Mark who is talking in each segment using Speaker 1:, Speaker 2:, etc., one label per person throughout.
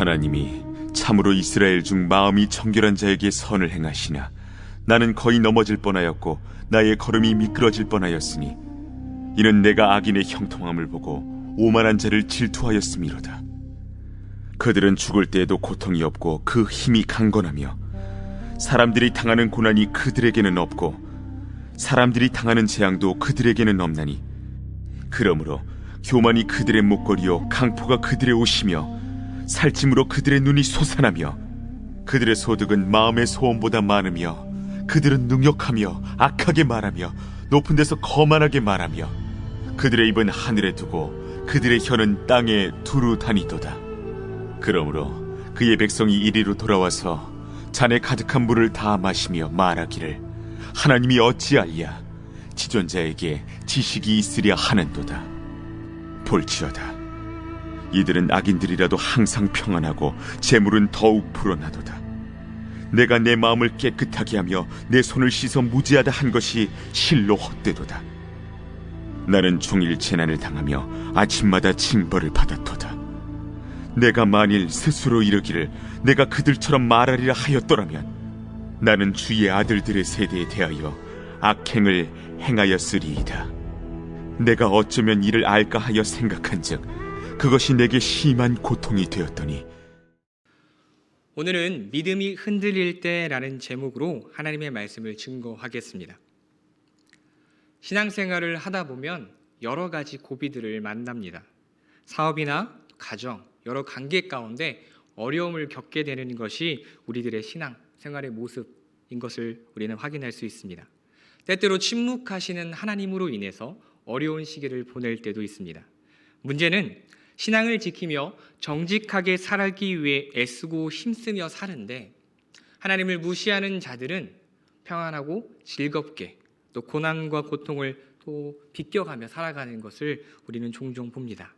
Speaker 1: 하나님이 참으로 이스라엘 중 마음이 정결한 자에게 선을 행하시나 나는 거의 넘어질 뻔하였고 나의 걸음이 미끄러질 뻔하였으니 이는 내가 악인의 형통함을 보고 오만한 자를 질투하였음이로다. 그들은 죽을 때에도 고통이 없고 그 힘이 강건하며 사람들이 당하는 고난이 그들에게는 없고 사람들이 당하는 재앙도 그들에게는 없나니 그러므로 교만이 그들의 목걸이요 강포가 그들의 옷이며 살찜으로 그들의 눈이 솟아나며 그들의 소득은 마음의 소원보다 많으며 그들은 능욕하며 악하게 말하며 높은 데서 거만하게 말하며 그들의 입은 하늘에 두고 그들의 혀는 땅에 두루 다니도다. 그러므로 그의 백성이 이리로 돌아와서 잔에 가득한 물을 다 마시며 말하기를 하나님이 어찌하랴 지존자에게 지식이 있으랴 하는도다. 볼지어다 이들은 악인들이라도 항상 평안하고 재물은 더욱 불어나도다. 내가 내 마음을 깨끗하게 하며 내 손을 씻어 무지하다 한 것이 실로 헛되도다. 나는 종일 재난을 당하며 아침마다 징벌을 받았도다. 내가 만일 스스로 이르기를 내가 그들처럼 말하리라 하였더라면 나는 주의 아들들의 세대에 대하여 악행을 행하였으리이다. 내가 어쩌면 이를 알까 하여 생각한즉 그것이 내게 심한 고통이 되었더니.
Speaker 2: 오늘은 믿음이 흔들릴 때라는 제목으로 하나님의 말씀을 증거하겠습니다. 신앙생활을 하다 보면 여러 가지 고비들을 만납니다. 사업이나 가정, 여러 관계 가운데 어려움을 겪게 되는 것이 우리들의 신앙생활의 모습인 것을 우리는 확인할 수 있습니다. 때때로 침묵하시는 하나님으로 인해서 어려운 시기를 보낼 때도 있습니다. 문제는 신앙을 지키며 정직하게 살기 위해 애쓰고 힘쓰며 사는데 하나님을 무시하는 자들은 평안하고 즐겁게 또 고난과 고통을 또 비껴가며 살아가는 것을 우리는 종종 봅니다.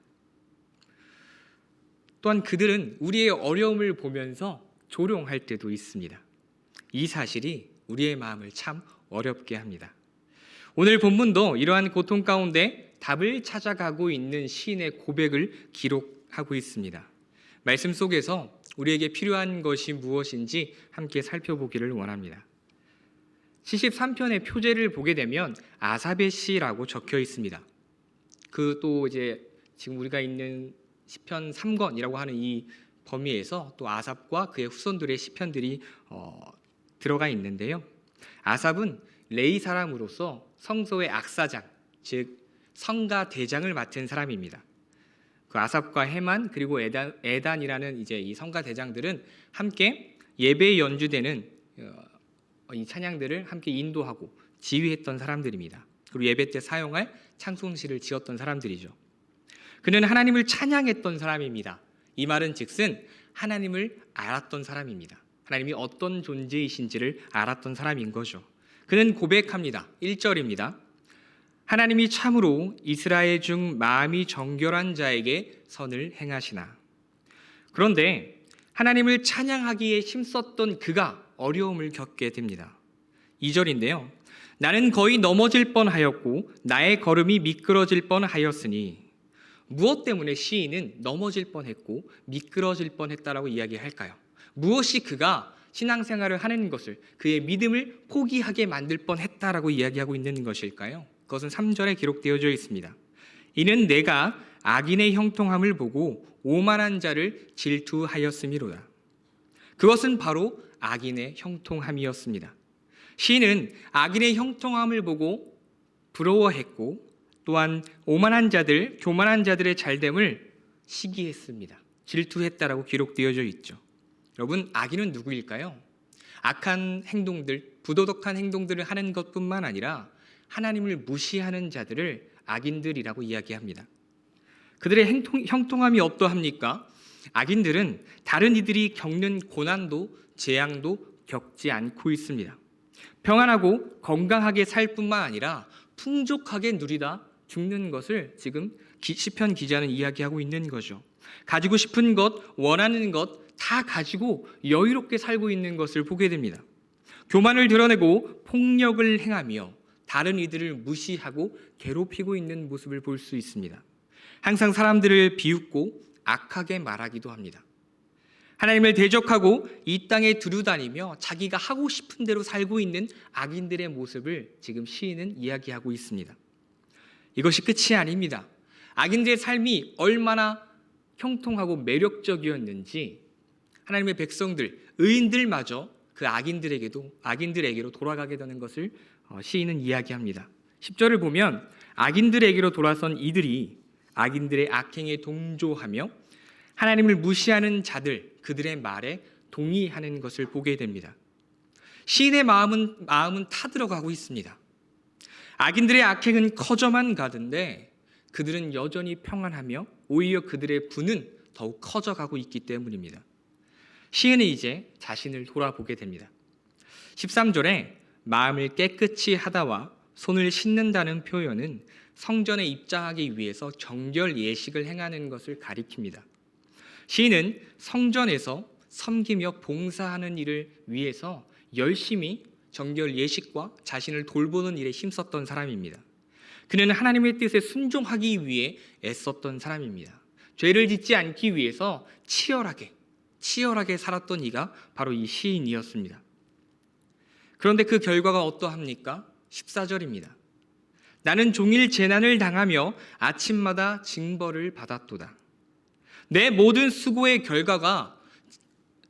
Speaker 2: 또한 그들은 우리의 어려움을 보면서 조롱할 때도 있습니다. 이 사실이 우리의 마음을 참 어렵게 합니다. 오늘 본문도 이러한 고통 가운데 답을 찾아가고 있는 시인의 고백을 기록하고 있습니다. 말씀 속에서 우리에게 필요한 것이 무엇인지 함께 살펴보기를 원합니다. 73편의 표제를 보게 되면 아삽의 시라고 적혀 있습니다. 그 또 이제 지금 우리가 있는 시편 3권이라고 하는 이 범위에서 또 아삽과 그의 후손들의 시편들이 들어가 있는데요. 아삽은 레위 사람으로서 성소의 악사장, 즉 성가 대장을 맡은 사람입니다. 그 아삽과 헤만 그리고 에단이라는 이제 이 성가 대장들은 함께 예배에 연주되는 이 찬양들을 함께 인도하고 지휘했던 사람들입니다. 그리고 예배 때 사용할 찬송시를 지었던 사람들이죠. 그는 하나님을 찬양했던 사람입니다. 이 말은 즉슨 하나님을 알았던 사람입니다. 하나님이 어떤 존재이신지를 알았던 사람인 거죠. 그는 고백합니다. 1절입니다. 하나님이 참으로 이스라엘 중 마음이 정결한 자에게 선을 행하시나. 그런데 하나님을 찬양하기에 힘썼던 그가 어려움을 겪게 됩니다. 2절인데요. 나는 거의 넘어질 뻔하였고 나의 걸음이 미끄러질 뻔하였으니. 무엇 때문에 시인은 넘어질 뻔했고 미끄러질 뻔했다라고 이야기할까요? 무엇이 그가 신앙생활을 하는 것을 그의 믿음을 포기하게 만들 뻔했다라고 이야기하고 있는 것일까요? 그것은 3절에 기록되어져 있습니다. 이는 내가 악인의 형통함을 보고 오만한 자를 질투하였음이로다. 그것은 바로 악인의 형통함이었습니다. 시인은 악인의 형통함을 보고 부러워했고 또한 오만한 자들, 교만한 자들의 잘됨을 시기했습니다. 질투했다라고 기록되어져 있죠. 여러분, 악인은 누구일까요? 악한 행동들, 부도덕한 행동들을 하는 것뿐만 아니라 하나님을 무시하는 자들을 악인들이라고 이야기합니다. 그들의 형통함이 어떠합니까? 악인들은 다른 이들이 겪는 고난도 재앙도 겪지 않고 있습니다. 평안하고 건강하게 살 뿐만 아니라 풍족하게 누리다 죽는 것을 지금 시편 기자는 이야기하고 있는 거죠. 가지고 싶은 것, 원하는 것 다 가지고 여유롭게 살고 있는 것을 보게 됩니다. 교만을 드러내고 폭력을 행하며 다른 이들을 무시하고 괴롭히고 있는 모습을 볼 수 있습니다. 항상 사람들을 비웃고 악하게 말하기도 합니다. 하나님을 대적하고 이 땅에 두루다니며 자기가 하고 싶은 대로 살고 있는 악인들의 모습을 지금 시인은 이야기하고 있습니다. 이것이 끝이 아닙니다. 악인들의 삶이 얼마나 형통하고 매력적이었는지 하나님의 백성들, 의인들마저 그 악인들에게로 돌아가게 되는 것을 시인은 이야기합니다. 10절을 보면 악인들에게로 돌아선 이들이 악인들의 악행에 동조하며 하나님을 무시하는 자들, 그들의 말에 동의하는 것을 보게 됩니다. 시인의 마음은 타들어가고 있습니다. 악인들의 악행은 커져만 가던데 그들은 여전히 평안하며 오히려 그들의 분은 더욱 커져가고 있기 때문입니다. 시인은 이제 자신을 돌아보게 됩니다. 13절에 마음을 깨끗이 하다와 손을 씻는다는 표현은 성전에 입장하기 위해서 정결 예식을 행하는 것을 가리킵니다. 시인은 성전에서 섬기며 봉사하는 일을 위해서 열심히 정결 예식과 자신을 돌보는 일에 힘썼던 사람입니다. 그는 하나님의 뜻에 순종하기 위해 애썼던 사람입니다. 죄를 짓지 않기 위해서 치열하게 살았던 이가 바로 이 시인이었습니다. 그런데 그 결과가 어떠합니까? 14절입니다. 나는 종일 재난을 당하며 아침마다 징벌을 받았도다. 내 모든 수고의 결과가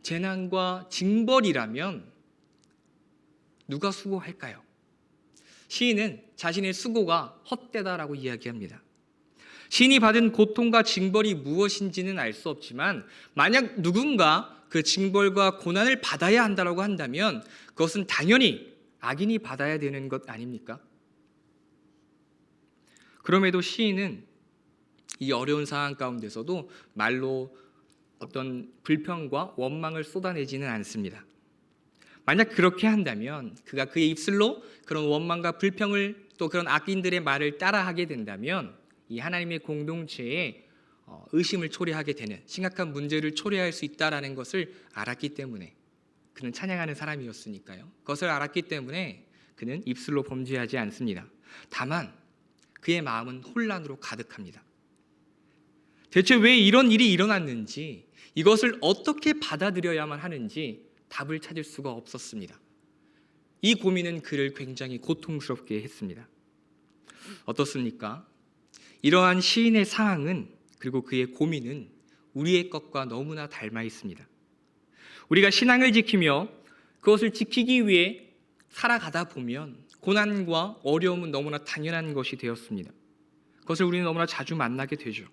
Speaker 2: 재난과 징벌이라면 누가 수고할까요? 시인은 자신의 수고가 헛되다라고 이야기합니다. 시인이 받은 고통과 징벌이 무엇인지는 알 수 없지만 만약 누군가 그 징벌과 고난을 받아야 한다고 한다면 그것은 당연히 악인이 받아야 되는 것 아닙니까? 그럼에도 시인은 이 어려운 상황 가운데서도 말로 어떤 불평과 원망을 쏟아내지는 않습니다. 만약 그렇게 한다면 그가 그의 입술로 그런 원망과 불평을 또 그런 악인들의 말을 따라하게 된다면 이 하나님의 공동체에 의심을 초래하게 되는 심각한 문제를 초래할 수 있다는 것을 알았기 때문에 그는 찬양하는 사람이었으니까요. 그것을 알았기 때문에 그는 입술로 범죄하지 않습니다. 다만 그의 마음은 혼란으로 가득합니다. 대체 왜 이런 일이 일어났는지, 이것을 어떻게 받아들여야만 하는지 답을 찾을 수가 없었습니다. 이 고민은 그를 굉장히 고통스럽게 했습니다. 어떻습니까? 이러한 시인의 상황은, 그리고 그의 고민은 우리의 것과 너무나 닮아 있습니다. 우리가 신앙을 지키며 그것을 지키기 위해 살아가다 보면 고난과 어려움은 너무나 당연한 것이 되었습니다. 그것을 우리는 너무나 자주 만나게 되죠.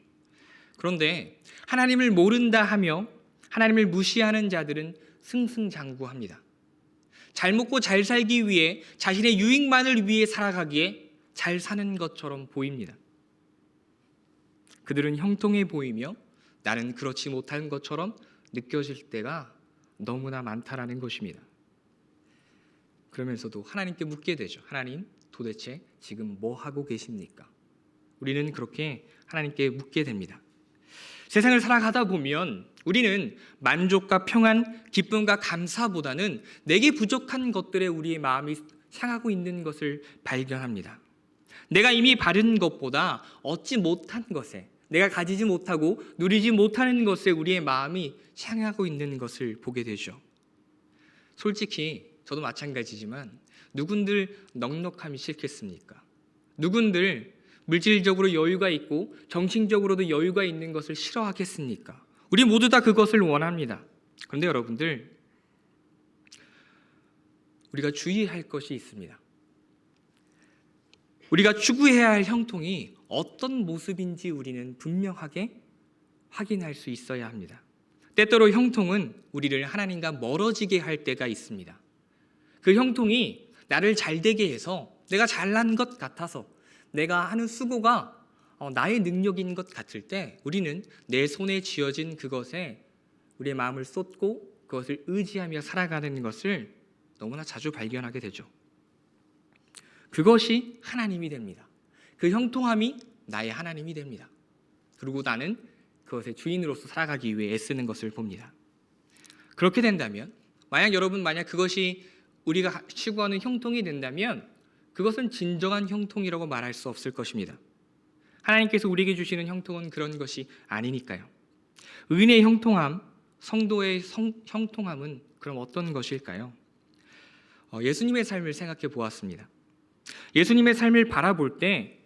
Speaker 2: 그런데 하나님을 모른다 하며 하나님을 무시하는 자들은 승승장구합니다. 잘 먹고 잘 살기 위해 자신의 유익만을 위해 살아가기에 잘 사는 것처럼 보입니다. 그들은 형통해 보이며 나는 그렇지 못한 것처럼 느껴질 때가 너무나 많다라는 것입니다. 그러면서도 하나님께 묻게 되죠. 하나님, 도대체 지금 뭐 하고 계십니까? 우리는 그렇게 하나님께 묻게 됩니다. 세상을 살아가다 보면 우리는 만족과 평안, 기쁨과 감사보다는 내게 부족한 것들에 우리의 마음이 향하고 있는 것을 발견합니다. 내가 이미 바른 것보다 얻지 못한 것에, 내가 가지지 못하고 누리지 못하는 것에 우리의 마음이 향하고 있는 것을 보게 되죠. 솔직히 저도 마찬가지지만 누군들 넉넉함이 싫겠습니까? 누군들 물질적으로 여유가 있고 정신적으로도 여유가 있는 것을 싫어하겠습니까? 우리 모두 다 그것을 원합니다. 그런데 여러분들, 우리가 주의할 것이 있습니다. 우리가 추구해야 할 형통이 어떤 모습인지 우리는 분명하게 확인할 수 있어야 합니다. 때때로 형통은 우리를 하나님과 멀어지게 할 때가 있습니다. 그 형통이 나를 잘되게 해서, 내가 잘난 것 같아서, 내가 하는 수고가 나의 능력인 것 같을 때 우리는 내 손에 쥐어진 그것에 우리의 마음을 쏟고 그것을 의지하며 살아가는 것을 너무나 자주 발견하게 되죠. 그것이 하나님이 됩니다. 그 형통함이 나의 하나님이 됩니다. 그리고 나는 그것의 주인으로서 살아가기 위해 애쓰는 것을 봅니다. 그렇게 된다면, 만약 그것이 우리가 추구하는 형통이 된다면 그것은 진정한 형통이라고 말할 수 없을 것입니다. 하나님께서 우리에게 주시는 형통은 그런 것이 아니니까요. 의인의 형통함, 성도의 형통함은 그럼 어떤 것일까요? 예수님의 삶을 생각해 보았습니다. 예수님의 삶을 바라볼 때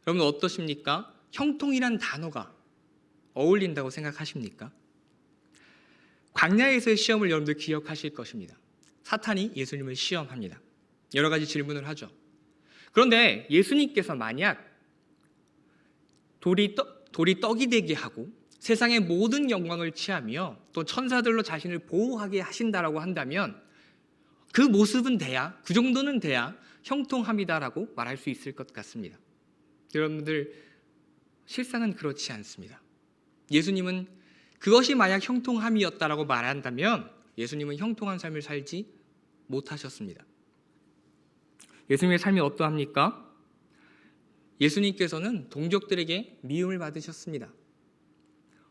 Speaker 2: 여러분 어떠십니까? 형통이란 단어가 어울린다고 생각하십니까? 광야에서의 시험을 여러분들 기억하실 것입니다. 사탄이 예수님을 시험합니다. 여러 가지 질문을 하죠. 그런데 예수님께서 만약 돌이 떡이 되게 하고 세상의 모든 영광을 취하며 또 천사들로 자신을 보호하게 하신다라고 한다면 그 모습은 돼야, 그 정도는 돼야 형통함이다라고 말할 수 있을 것 같습니다. 여러분들 실상은 그렇지 않습니다. 예수님은 그것이 만약 형통함이었다라고 말한다면 예수님은 형통한 삶을 살지 못하셨습니다. 예수님의 삶이 어떠합니까? 예수님께서는 동족들에게 미움을 받으셨습니다.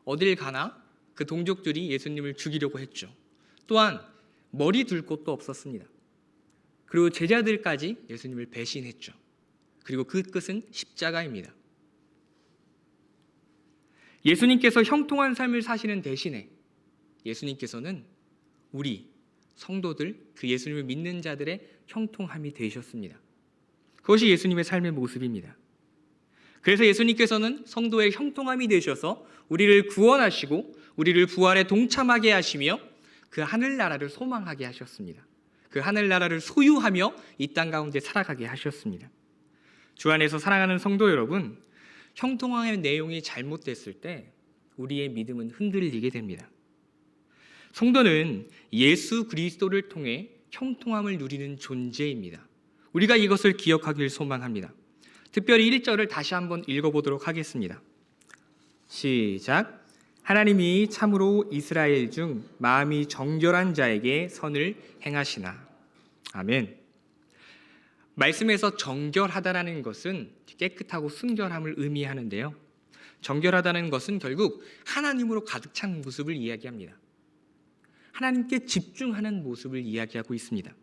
Speaker 2: 어딜 가나 그 동족들이 예수님을 죽이려고 했죠. 또한 머리 둘 곳도 없었습니다. 그리고 제자들까지 예수님을 배신했죠. 그리고 그 끝은 십자가입니다. 예수님께서 형통한 삶을 사시는 대신에 예수님께서는 우리 성도들, 그 예수님을 믿는 자들의 형통함이 되셨습니다. 그것이 예수님의 삶의 모습입니다. 그래서 예수님께서는 성도의 형통함이 되셔서 우리를 구원하시고 우리를 부활에 동참하게 하시며 그 하늘나라를 소망하게 하셨습니다. 그 하늘나라를 소유하며 이 땅 가운데 살아가게 하셨습니다. 주 안에서 사랑하는 성도 여러분, 형통함의 내용이 잘못됐을 때 우리의 믿음은 흔들리게 됩니다. 성도는 예수 그리스도를 통해 형통함을 누리는 존재입니다. 우리가 이것을 기억하길 소망합니다. 특별히 1절을 다시 한번 읽어보도록 하겠습니다. 시작. 하나님이 참으로 이스라엘 중 마음이 정결한 자에게 선을 행하시나. 아멘. 말씀에서 정결하다라는 것은 깨끗하고 순결함을 의미하는데요. 정결하다는 것은 결국 하나님으로 가득 찬 모습을 이야기합니다. 하나님께 집중하는 모습을 이야기하고 있습니다.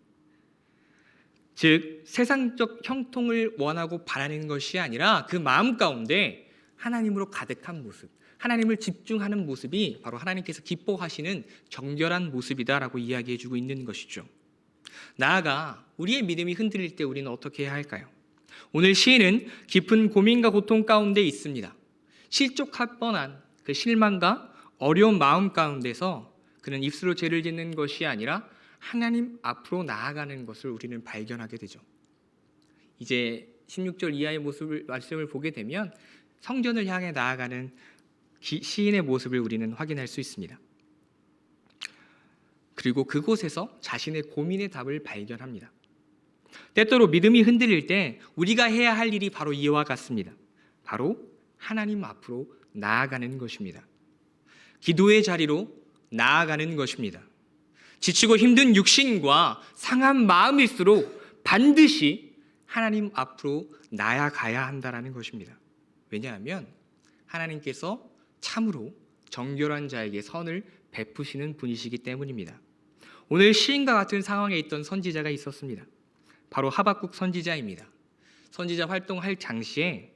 Speaker 2: 즉 세상적 형통을 원하고 바라는 것이 아니라 그 마음 가운데 하나님으로 가득한 모습, 하나님을 집중하는 모습이 바로 하나님께서 기뻐하시는 정결한 모습이다라고 이야기해주고 있는 것이죠. 나아가 우리의 믿음이 흔들릴 때 우리는 어떻게 해야 할까요? 오늘 시인은 깊은 고민과 고통 가운데 있습니다. 실족할 뻔한 그 실망과 어려운 마음 가운데서 그는 입술로 죄를 짓는 것이 아니라 하나님 앞으로 나아가는 것을 우리는 발견하게 되죠. 이제 16절 이하의 말씀을 보게 되면 성전을 향해 나아가는 시인의 모습을 우리는 확인할 수 있습니다. 그리고 그곳에서 자신의 고민의 답을 발견합니다. 때때로 믿음이 흔들릴 때 우리가 해야 할 일이 바로 이와 같습니다. 바로 하나님 앞으로 나아가는 것입니다. 기도의 자리로 나아가는 것입니다. 지치고 힘든 육신과 상한 마음일수록 반드시 하나님 앞으로 나아가야 한다는 것입니다. 왜냐하면 하나님께서 참으로 정결한 자에게 선을 베푸시는 분이시기 때문입니다. 오늘 시인과 같은 상황에 있던 선지자가 있었습니다. 바로 하박국 선지자입니다. 선지자 활동할 당시에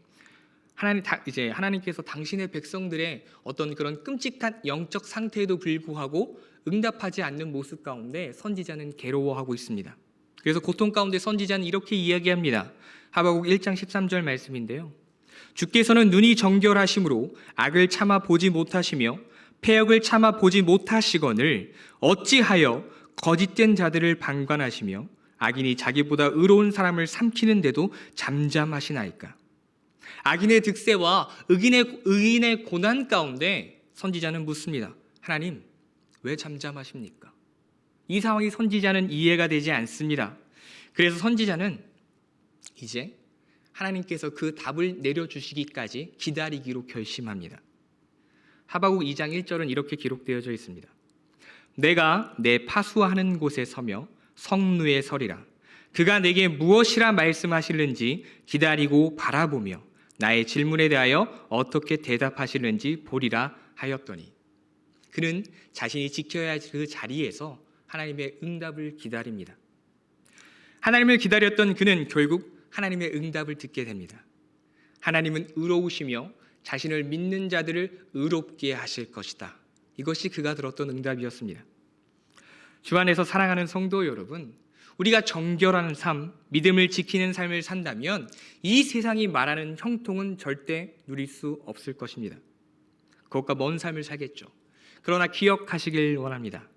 Speaker 2: 하나님께서 당신의 백성들의 어떤 그런 끔찍한 영적 상태에도 불구하고 응답하지 않는 모습 가운데 선지자는 괴로워하고 있습니다. 그래서 고통 가운데 선지자는 이렇게 이야기합니다. 하박국 1장 13절 말씀인데요. 주께서는 눈이 정결하심으로 악을 참아 보지 못하시며 패역을 참아 보지 못하시거늘 어찌하여 거짓된 자들을 방관하시며 악인이 자기보다 의로운 사람을 삼키는데도 잠잠하시나이까. 악인의 득세와 의인의 고난 가운데 선지자는 묻습니다. 하나님, 왜 잠잠하십니까? 이 상황이 선지자는 이해가 되지 않습니다. 그래서 선지자는 이제 하나님께서 그 답을 내려주시기까지 기다리기로 결심합니다. 하박국 2장 1절은 이렇게 기록되어져 있습니다. 내가 내 파수하는 곳에 서며 성루에 서리라. 그가 내게 무엇이라 말씀하실는지 기다리고 바라보며 나의 질문에 대하여 어떻게 대답하실는지 보리라 하였더니 그는 자신이 지켜야 할 그 자리에서 하나님의 응답을 기다립니다. 하나님을 기다렸던 그는 결국 하나님의 응답을 듣게 됩니다. 하나님은 의로우시며 자신을 믿는 자들을 의롭게 하실 것이다 이것이 그가 들었던 응답이었습니다. 주 안에서 사랑하는 성도 여러분, 우리가 정결한 삶, 믿음을 지키는 삶을 산다면 이 세상이 말하는 형통은 절대 누릴 수 없을 것입니다. 그것과 먼 삶을 살겠죠. 그러나 기억하시길 원합니다.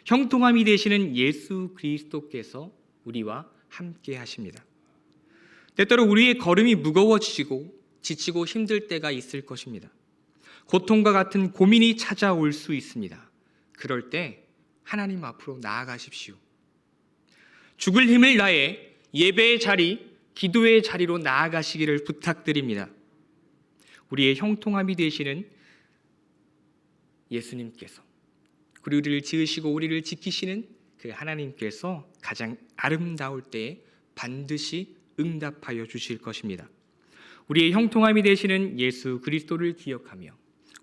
Speaker 2: 형통함이 되시는 예수 그리스도께서 우리와 함께 하십니다. 때때로 우리의 걸음이 무거워지고 지치고 힘들 때가 있을 것입니다. 고통과 같은 고민이 찾아올 수 있습니다. 그럴 때 하나님 앞으로 나아가십시오. 죽을 힘을 다해 예배의 자리, 기도의 자리로 나아가시기를 부탁드립니다. 우리의 형통함이 되시는 예수님께서, 그리고 우리를 지으시고 우리를 지키시는 그 하나님께서 가장 아름다울 때에 반드시 응답하여 주실 것입니다. 우리의 형통함이 되시는 예수 그리스도를 기억하며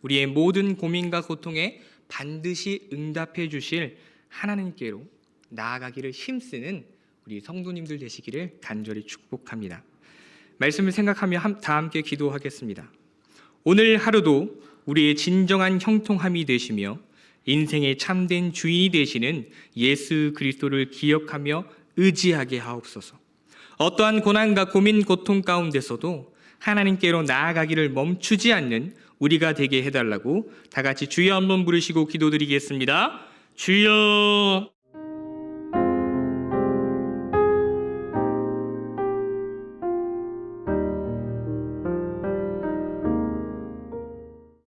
Speaker 2: 우리의 모든 고민과 고통에 반드시 응답해 주실 하나님께로 나아가기를 힘쓰는 우리 성도님들 되시기를 간절히 축복합니다. 말씀을 생각하며 다 함께 기도하겠습니다. 오늘 하루도 우리의 진정한 형통함이 되시며 인생의 참된 주인이 되시는 예수 그리스도를 기억하며 의지하게 하옵소서. 어떠한 고난과 고민, 고통 가운데서도 하나님께로 나아가기를 멈추지 않는 우리가 되게 해달라고 다 같이 주여 한번 부르시고 기도드리겠습니다. 주여.